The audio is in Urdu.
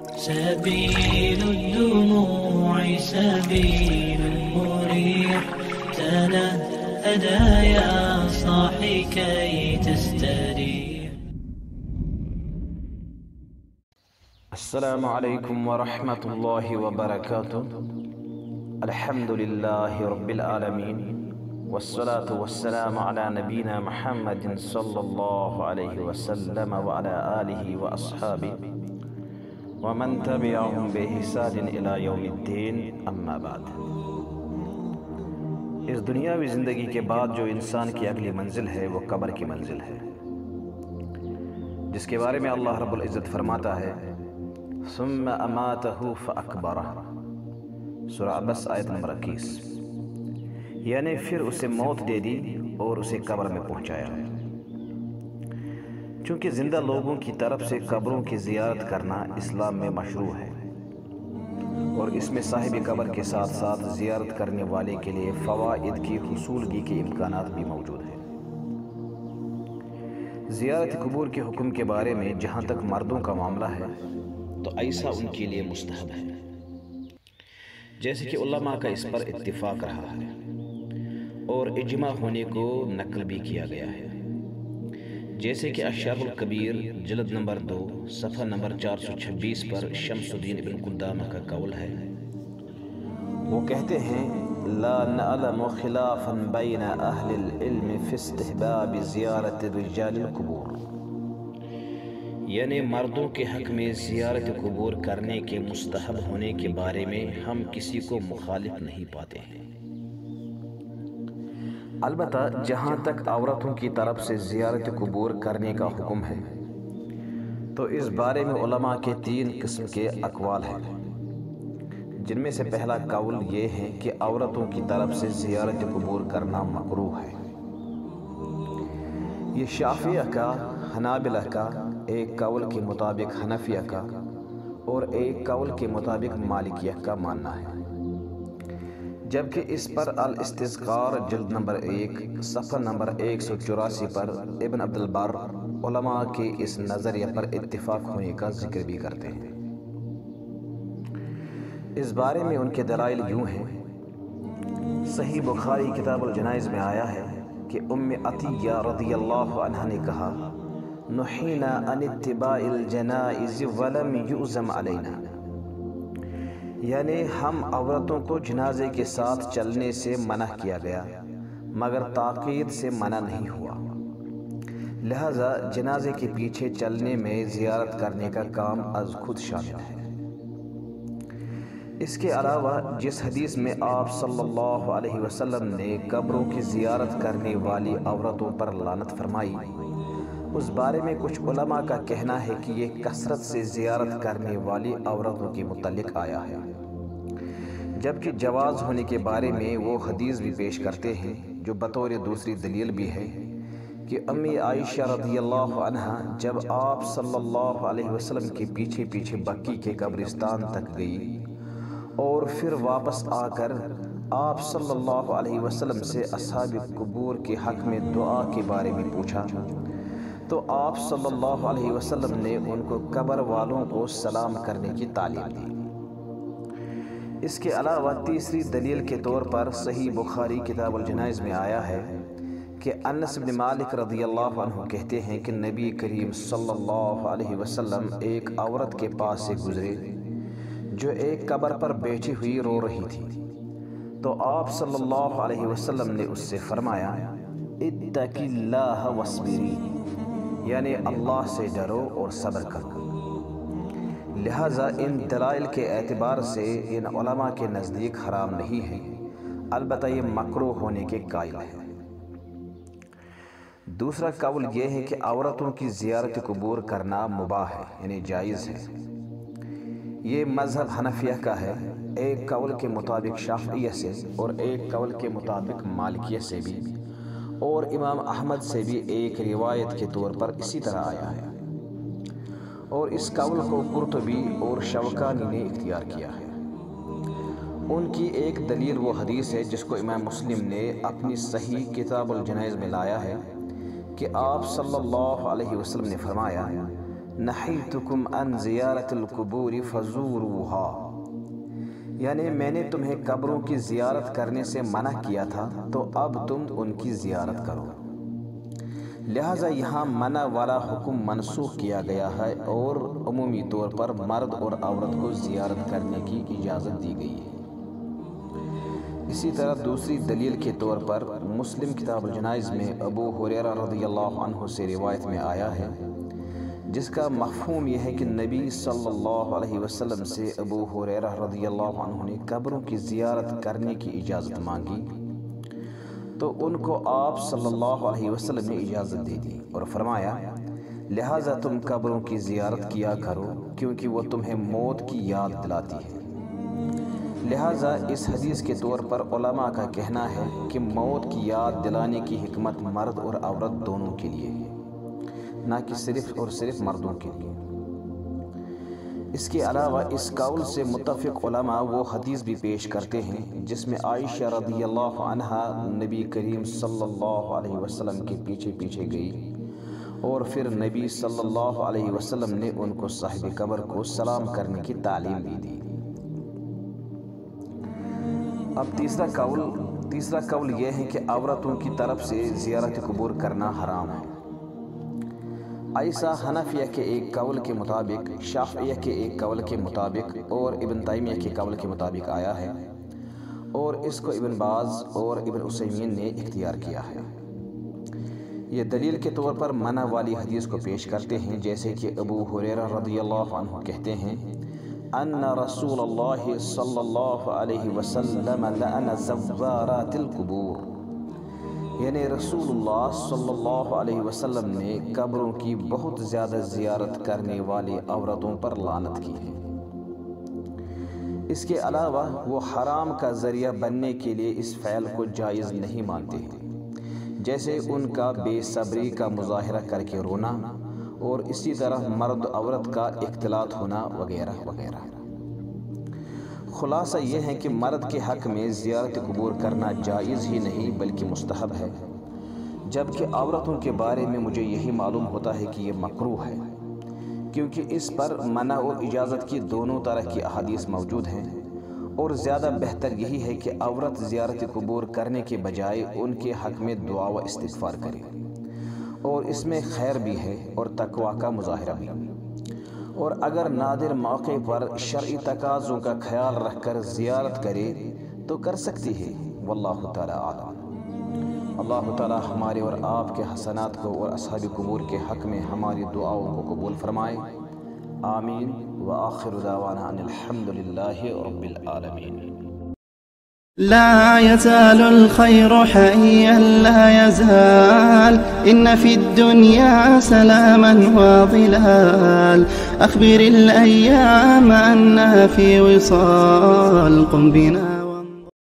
سبيل الدموع سبيل مريح تنهدى يا صاحي كي تستريح. السلام عليكم ورحمة الله وبركاته. الحمد لله رب العالمين والصلاة والسلام على نبينا محمد صلى الله عليه وسلم وعلى آله وأصحابه ومن تبعهم بإحسان إلى يوم الدين اما بعد. اس دنیاوی زندگی کے بعد جو انسان کی اگلی منزل ہے وہ قبر کی منزل ہے، جس کے بارے میں اللہ رب العزت فرماتا ہے ثم اماتہ فاکبرہ، سورہ عبس آیت نمبر 21، یعنی پھر اسے موت دے دی اور اسے قبر میں پہنچایا. چونکہ زندہ لوگوں کی طرف سے قبروں کی زیارت کرنا اسلام میں مشروع ہے، اور اس میں صاحب قبر کے ساتھ ساتھ زیارت کرنے والے کے لیے فوائد کی حصولگی کے امکانات بھی موجود ہیں. زیارت قبور کے حکم کے بارے میں جہاں تک مردوں کا معاملہ ہے تو ایسا ان کے لیے مستحب ہے، جیسے کہ علماء کا اس پر اتفاق رہا ہے اور اجماع ہونے کو نقل بھی کیا گیا ہے، جیسے کہ الشرح الکبیر جلد نمبر 2 صفحہ نمبر 426 پر شمس الدین ابن قدامہ کا قول ہے. وہ کہتے ہیں لا نعلم خلافا بین اہل العلم فی استحباب زیارت الرجال القبور، یعنی مردوں کے حق میں زیارت قبور کرنے کے مستحب ہونے کے بارے میں ہم کسی کو مخالف نہیں پاتے ہیں. البتہ جہاں تک عورتوں کی طرف سے زیارت قبور کرنے کا حکم ہے تو اس بارے میں علماء کے 3 قسم کے اقوال ہیں، جن میں سے پہلا قول یہ ہے کہ عورتوں کی طرف سے زیارت قبور کرنا مکروہ ہے. یہ شافعیہ کا، حنابلہ کا، ایک قول کے مطابق حنفیہ کا اور ایک قول کے مطابق مالکیہ کا ماننا ہے، جبکہ اس پر الاستذکار جلد نمبر 1 صفحہ نمبر 184 پر ابن عبد البر علماء کے اس نظریہ پر اتفاق ہونے کا ذکر بھی کرتے ہیں. اس بارے میں ان کے دلائل یوں ہیں. صحیح بخاری کتاب الجنائز میں آیا ہے کہ ام عطیہ رضی اللہ عنہ نے کہا نحینا عن اتباع الجنائز ولم یؤذم علینا، یعنی ہم عورتوں کو جنازے کے ساتھ چلنے سے منع کیا گیا مگر تاکید سے منع نہیں ہوا، لہذا جنازے کے پیچھے چلنے میں زیارت کرنے کا کام از خود شامل ہے. اس کے علاوہ جس حدیث میں آپ صلی اللہ علیہ وسلم نے قبروں کی زیارت کرنے والی عورتوں پر لعنت فرمائی، اس بارے میں کچھ علماء کا کہنا ہے کہ یہ کثرت سے زیارت کرنے والی عورتوں کے متعلق آیا ہے، جبکہ جواز ہونے کے بارے میں وہ حدیث بھی پیش کرتے ہیں جو بطور دوسری دلیل بھی ہے کہ امی عائشہ رضی اللہ عنہ جب آپ صلی اللہ علیہ وسلم کے پیچھے پیچھے بقی کے قبرستان تک گئی اور پھر واپس آ کر آپ صلی اللہ علیہ وسلم سے اصحاب قبور کے حق میں دعا کے بارے میں پوچھا تو آپ صلی اللہ علیہ وسلم نے ان کو قبر والوں کو سلام کرنے کی تعلیم دی. اس کے علاوہ تیسری دلیل کے طور پر صحیح بخاری کتاب الجنائز میں آیا ہے کہ انس بن مالک رضی اللہ عنہ کہتے ہیں کہ نبی کریم صلی اللہ علیہ وسلم ایک عورت کے پاس سے گزرے جو ایک قبر پر بیٹھی ہوئی رو رہی تھی، تو آپ صلی اللہ علیہ وسلم نے اس سے فرمایا اتقی اللہ واصبری، یعنی اللہ سے ڈرو اور صبر کرو. لہٰذا ان دلائل کے اعتبار سے ان علماء کے نزدیک حرام نہیں ہے، البتہ یہ مکروہ ہونے کے قائل ہے. دوسرا قول یہ ہے کہ عورتوں کی زیارت قبور کرنا مباح ہے، یعنی جائز ہے. یہ مذہب حنفیہ کا ہے، ایک قول کے مطابق شافعیہ سے اور ایک قول کے مطابق مالکیہ سے بھی، اور امام احمد سے بھی ایک روایت کے طور پر اسی طرح آیا ہے، اور اس قول کو قرطبی اور شوکانی نے اختیار کیا ہے. ان کی ایک دلیل وہ حدیث ہے جس کو امام مسلم نے اپنی صحیح کتاب الجنائز میں لایا ہے کہ آپ صلی اللہ علیہ وسلم نے فرمایا نہیتکم عن زیارت القبور فزوروها، یعنی میں نے تمہیں قبروں کی زیارت کرنے سے منع کیا تھا تو اب تم ان کی زیارت کرو۔ لہٰذا یہاں منع والا حکم منسوخ کیا گیا ہے اور عمومی طور پر مرد اور عورت کو زیارت کرنے کی اجازت دی گئی ہے۔ اسی طرح دوسری دلیل کے طور پر مسلم کتاب الجنائز میں ابو ہریرہ رضی اللہ عنہ سے روایت میں آیا ہے، جس کا مفہوم یہ ہے کہ نبی صلی اللہ علیہ وسلم سے ابو ہریرہ رضی اللہ عنہ نے قبروں کی زیارت کرنے کی اجازت مانگی تو ان کو آپ صلی اللہ علیہ وسلم نے اجازت دے دی اور فرمایا لہٰذا تم قبروں کی زیارت کیا کرو کیونکہ وہ تمہیں موت کی یاد دلاتی ہے۔ لہٰذا اس حدیث کے طور پر علماء کا کہنا ہے کہ موت کی یاد دلانے کی حکمت مرد اور عورت دونوں کے لیے ہے، نہ کہ صرف اور صرف مردوں کے لیے۔ اس کے علاوہ اس قول سے متفق علماء وہ حدیث بھی پیش کرتے ہیں جس میں عائشہ رضی اللہ عنہا نبی کریم صلی اللہ علیہ وسلم کے پیچھے پیچھے گئی اور پھر نبی صلی اللہ علیہ وسلم نے ان کو صاحب قبر کو سلام کرنے کی تعلیم بھی دی۔ اب تیسرا قول یہ ہے کہ عورتوں کی طرف سے زیارت قبور کرنا حرام ہے۔ ایسا حنفیہ کے ایک قول کے مطابق، شافعیہ کے ایک قول کے مطابق اور ابن تیمیہ کے قول کے مطابق آیا ہے اور اس کو ابن باز اور ابن عثیمین نے اختیار کیا ہے۔ یہ دلیل کے طور پر منع والی حدیث کو پیش کرتے ہیں، جیسے کہ ابو ہریرہ رضی اللہ عنہ کہتے ہیں ان رسول اللہ صلی اللہ علیہ وسلم لعن زوارات القبور، یعنی رسول اللہ صلی اللہ علیہ وسلم نے قبروں کی بہت زیادہ زیارت کرنے والی عورتوں پر لعنت کی ہے۔ اس کے علاوہ وہ حرام کا ذریعہ بننے کے لیے اس فعل کو جائز نہیں مانتے ہیں، جیسے ان کا بے صبری کا مظاہرہ کر کے رونا اور اسی طرح مرد عورت کا اختلاط ہونا وغیرہ وغیرہ۔ خلاصہ یہ ہے کہ مرد کے حق میں زیارت قبور کرنا جائز ہی نہیں بلکہ مستحب ہے، جبکہ عورتوں کے بارے میں مجھے یہی معلوم ہوتا ہے کہ یہ مکروہ ہے، کیونکہ اس پر منع اور اجازت کی دونوں طرح کی احادیث موجود ہیں، اور زیادہ بہتر یہی ہے کہ عورت زیارت قبور کرنے کے بجائے ان کے حق میں دعا و استغفار کرے، اور اس میں خیر بھی ہے اور تقوی کا مظاہرہ بھی، اور اگر نادر موقع پر شرعی تقاضوں کا خیال رکھ کر زیارت کرے تو کر سکتی ہے۔ واللہ تعالی اعلم۔ اللہ تعالی ہمارے اور آپ کے حسنات کو اور اصحاب قبور کے حق میں ہماری دعاؤں کو قبول فرمائے، آمین۔ وآخر دعوانا ان الحمد للہ رب العالمین۔ لا يزال الخير حيا لا يزال، إن في الدنيا سلاما وظلال، أخبر الأيام أنها في وصال، قم بنا